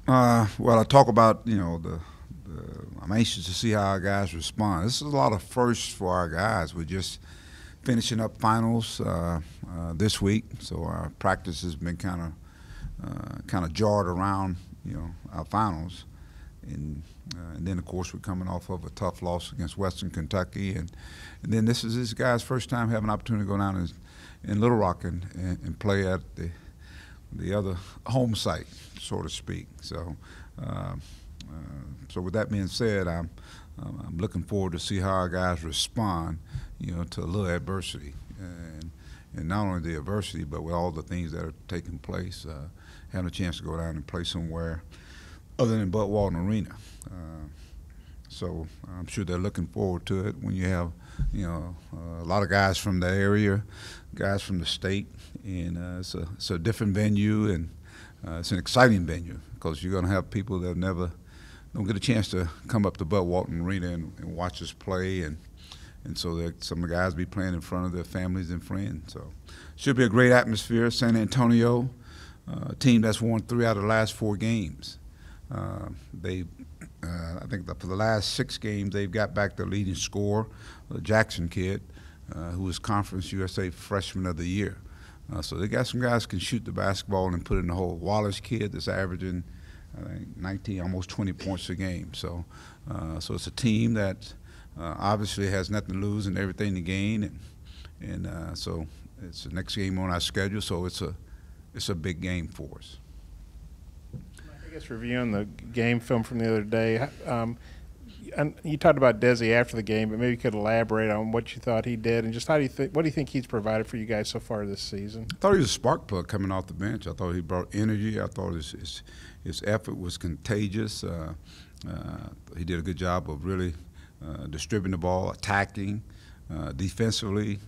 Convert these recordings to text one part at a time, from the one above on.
Well, I talk about I'm anxious to see how our guys respond. This is a lot of firsts for our guys. We're just finishing up finals this week, so our practice has been kind of jarred around our finals, and then of course we're coming off of a tough loss against Western Kentucky, and then this is this guy's first time having an opportunity to go down in Little Rock and play at the other home site, so to speak. So with that being said, I'm looking forward to see how our guys respond, to a little adversity, and not only the adversity, but with all the things that are taking place, having a chance to go down and play somewhere other than Bud Walton Arena. So I'm sure they're looking forward to it. When you have, a lot of guys from the area, guys from the state, and it's a different venue, and it's an exciting venue because you're going to have people that don't get a chance to come up to Bud Walton Arena and watch us play, and so that some of the guys be playing in front of their families and friends. So should be a great atmosphere. San Antonio, a team that's won 3 out of the last 4 games. I think for the last 6 games, they've got back their leading scorer, the Jackson kid, who was Conference USA Freshman of the Year. So they got some guys who can shoot the basketball and put it in the hole. Wallace kid that's averaging, I think, 19, almost 20 points a game. So it's a team that obviously has nothing to lose and everything to gain, and so it's the next game on our schedule. So it's a big game for us. I guess reviewing the game film from the other day, and you talked about Desi after the game, but maybe you could elaborate on what you thought he did, and just what do you think he's provided for you guys so far this season? I thought he was a spark plug coming off the bench. I thought he brought energy. I thought his effort was contagious. He did a good job of really distributing the ball, attacking, defensively.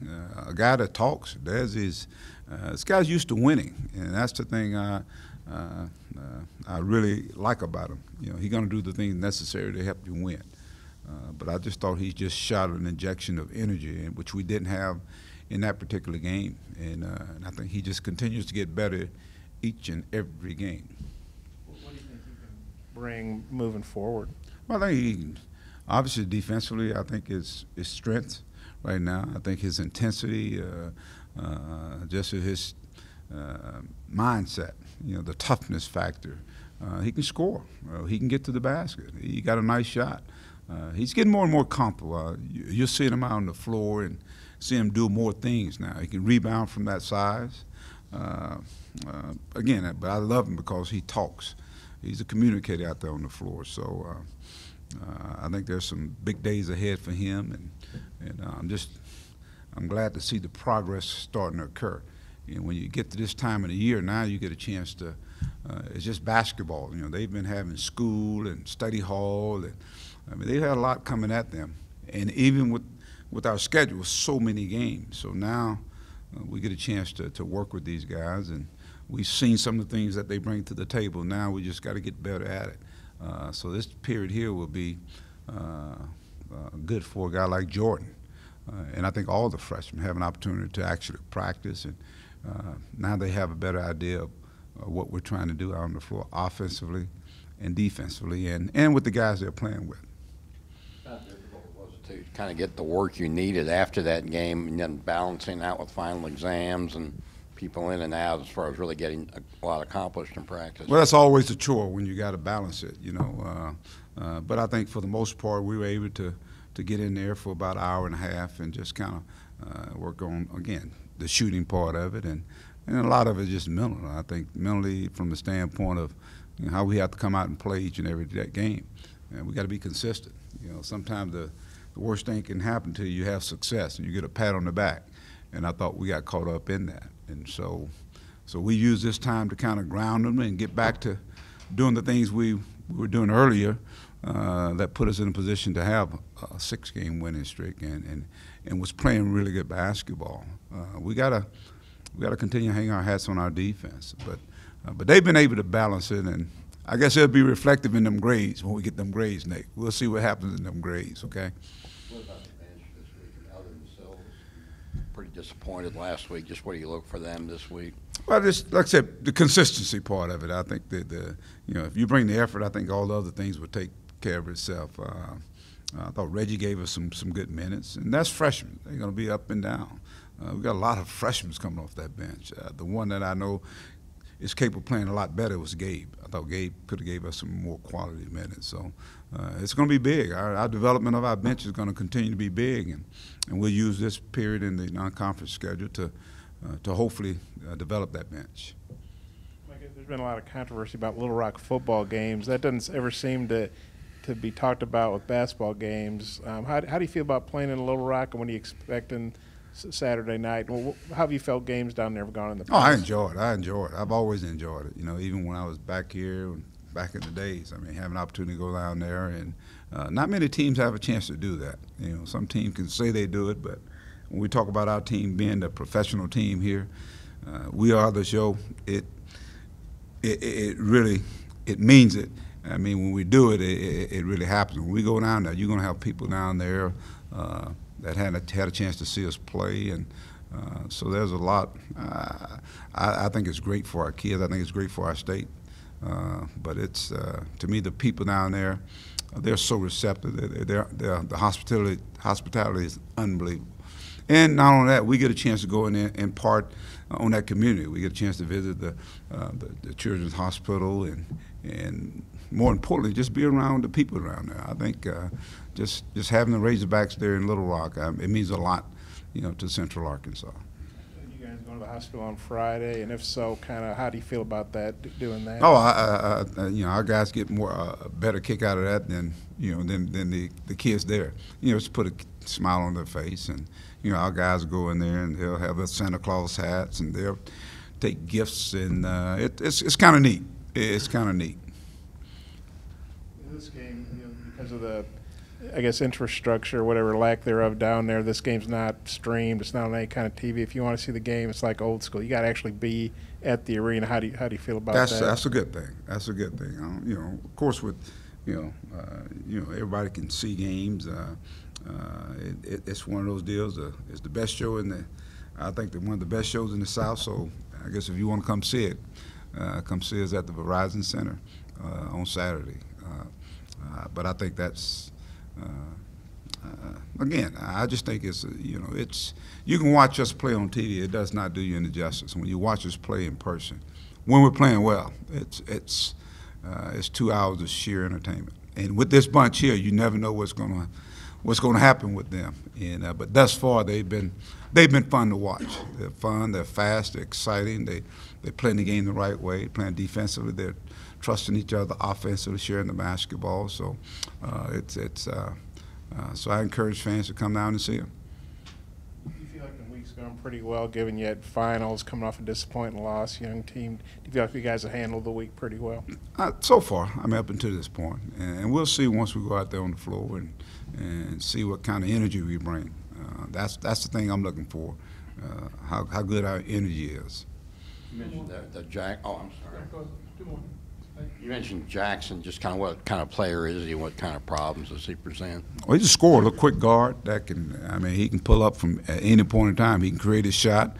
A guy that talks. This guy's used to winning, and that's the thing I really like about him. He's going to do the things necessary to help you win. But I just thought he just shot an injection of energy, which we didn't have in that particular game. And I think he just continues to get better each and every game. What do you think he can bring moving forward? Well, I think obviously defensively, I think his strength right now. I think his intensity, just his mindset, the toughness factor. He can score. He can get to the basket. He got a nice shot. He's getting more and more comfortable. You're seeing him out on the floor and see him do more things now. He can rebound from that size. Again, but I love him because he talks. He's a communicator out there on the floor. So I think there's some big days ahead for him, and I'm glad to see the progress starting to occur. When you get to this time of the year, now you get a chance to. It's just basketball. They've been having school and study hall, and they've had a lot coming at them. And even with our schedule, so many games. So now we get a chance to work with these guys, and we've seen some of the things that they bring to the table. Now we just got to get better at it. So this period here will be good for a guy like Jordan. And I think all the freshmen have an opportunity to actually practice, and now they have a better idea of what we're trying to do out on the floor offensively and defensively, and with the guys they're playing with. How difficult was it to kind of get the work you needed after that game, and then balancing out with final exams and people in and out as far as really getting a lot accomplished in practice? Well, that's always a chore when you got to balance it, But I think for the most part, we were able to get in there for about an hour and a half and just kind of work on, again, the shooting part of it, and a lot of it is just mental. I think mentally, from the standpoint of how we have to come out and play each and every game, and we got to be consistent. Sometimes the worst thing can happen to you. You have success and you get a pat on the back, and I thought we got caught up in that, and so we use this time to kind of ground them and get back to doing the things we were doing earlier that put us in a position to have a 6-game winning streak and was playing really good basketball. We gotta continue to hang our hats on our defense, but they've been able to balance it, and I guess it'll be reflective in them grades when we get them grades, Nate. We'll see what happens in them grades, okay? What about the bench this week? Other than Sills, pretty disappointed last week. Just what do you look for them this week? Well, just like I said, the consistency part of it. I think that if you bring the effort, I think all the other things will take care of itself. I thought Reggie gave us some good minutes, and that's freshmen. They're going to be up and down. We've got a lot of freshmen coming off that bench. The one that I know is capable of playing a lot better was Gabe. I thought Gabe could have gave us some more quality minutes. So it's going to be big. Our development of our bench is going to continue to be big, and we'll use this period in the non-conference schedule to hopefully develop that bench. There's been a lot of controversy about Little Rock football games. That doesn't ever seem to be talked about with basketball games. How do you feel about playing in Little Rock, and what are you expecting Saturday night? Well, how have you felt games down there have gone in the past? Oh, I enjoy it. I've always enjoyed it. Even when I was back here, back in the days. I mean, having an opportunity to go down there, and not many teams have a chance to do that. Some teams can say they do it, but when we talk about our team being the professional team here, we are the show. It really means it. I mean, when we do it, it really happens. When we go down there, you're going to have people down there that had a chance to see us play, and so there's a lot. I think it's great for our kids. I think it's great for our state. But it's to me, the people down there, they're so receptive. The hospitality is unbelievable. And not only that, we get a chance to go in there and part on that community. We get a chance to visit the Children's Hospital and more importantly, just be around the people around there. I think just having the Razorbacks there in Little Rock, it means a lot, to Central Arkansas. You guys going to the hospital on Friday, and if so, kind of how do you feel about that, doing that? Oh, our guys get a better kick out of that than the kids there. It's put a smile on their face, and our guys go in there and they'll have their Santa Claus hats and they'll take gifts, and it's kind of neat. It's kind of neat. This game, because of the, I guess, infrastructure, whatever lack thereof down there, this game's not streamed. It's not on any kind of TV. If you want to see the game, it's like old school. You got to actually be at the arena. How do you feel about that? That's a good thing. That's a good thing. Of course, with everybody can see games. It's one of those deals. It's the best show I think one of the best shows in the South. So I guess if you want to come see it, come see us at the Verizon Center on Saturday. But I think that's again. I just think it's you can watch us play on TV. It does not do you any justice when you watch us play in person. When we're playing well, it's 2 hours of sheer entertainment. And with this bunch here, you never know what's going to happen with them. And but thus far, they've been fun to watch. They're fun. They're fast. They're exciting. They're playing the game the right way. Playing defensively. They're trusting each other offensively, sharing the basketball. So so I encourage fans to come down and see them. Do you feel like the week's going pretty well, given you had finals, coming off a disappointing loss, young team? Do you feel like you guys have handled the week pretty well? So far, up until this point, and we'll see once we go out there on the floor and see what kind of energy we bring. That's the thing I'm looking for, how good our energy is. You mentioned the Jack. Oh, I'm sorry. You mentioned Jackson. Just kind of what kind of player is he? What kind of problems does he present? Well, he's a scorer, a quick guard that can. He can pull up from at any point in time. He can create a shot.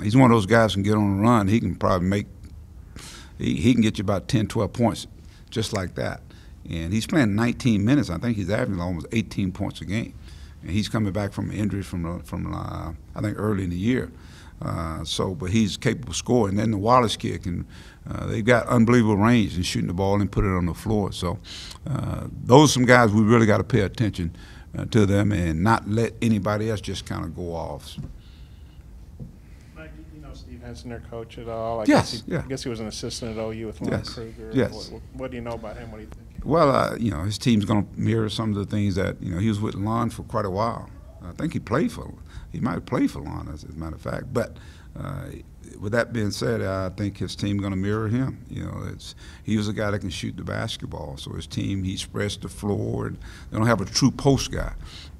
He's one of those guys who can get on a run. He can probably make. He can get you about 10, 12 points, just like that. And he's playing 19 minutes. I think he's averaging almost 18 points a game. And he's coming back from injury from I think early in the year. But he's capable of scoring. And then the Wallace kid can. They've got unbelievable range in shooting the ball and put it on the floor. So those are some guys we really got to pay attention to them and not let anybody else just kind of go off. Mike, you know Steve Henson, their coach at all? I Yes. guess he was an assistant at OU with Lon Yes. Kruger. Yes. What do you know about him? What do you think? Well, his team's going to mirror some of the things that he was with Lon for quite a while. I think he might have played for Lon, as a matter of fact. But with that being said, I think his team going to mirror him. He was a guy that can shoot the basketball. So his team, he spreads the floor. And they don't have a true post guy,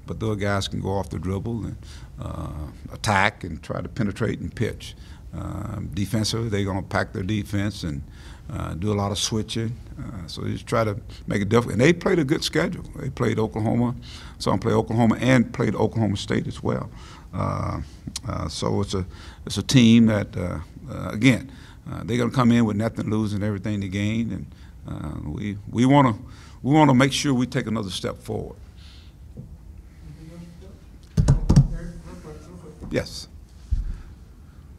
but those guys can go off the dribble and attack and try to penetrate and pitch. Defensively, they're going to pack their defense and do a lot of switching. So they just try to make it difficult. And they played a good schedule. They played Oklahoma. Some played Oklahoma and played Oklahoma State as well. So it's a team that again they're going to come in with nothing to lose and everything to gain, and we want to make sure we take another step forward. Yes.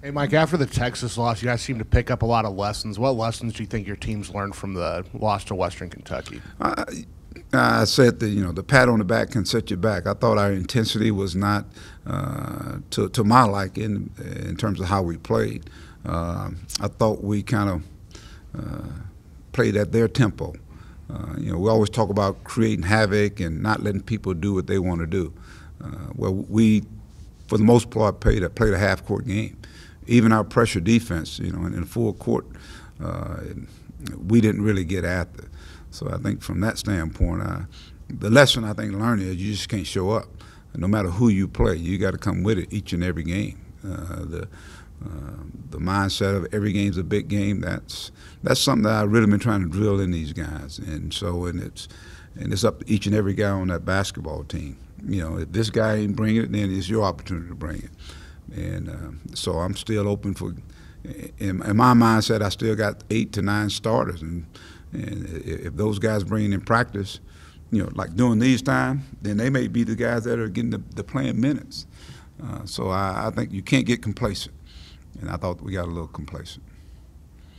Hey, Mike, after the Texas loss, you guys seem to pick up a lot of lessons. What lessons do you think your team's learned from the loss to Western Kentucky? I said that, the pat on the back can set you back. I thought our intensity was not to my liking in terms of how we played. I thought we kind of played at their tempo. We always talk about creating havoc and not letting people do what they want to do. Well, we, for the most part, played a half-court game. Even our pressure defense, in full court, we didn't really get after. So I think from that standpoint, the lesson I think learning is you just can't show up. No matter who you play, you got to come with it each and every game. The mindset of every game's a big game. That's something that I've really been trying to drill in these guys. And it's up to each and every guy on that basketball team. If this guy ain't bringing it, then it's your opportunity to bring it. And so I'm still open for. In my mindset, I still got 8 to 9 starters, and if those guys bring in practice, like during these time, then they may be the guys that are getting the playing minutes. So I think you can't get complacent, and I thought we got a little complacent.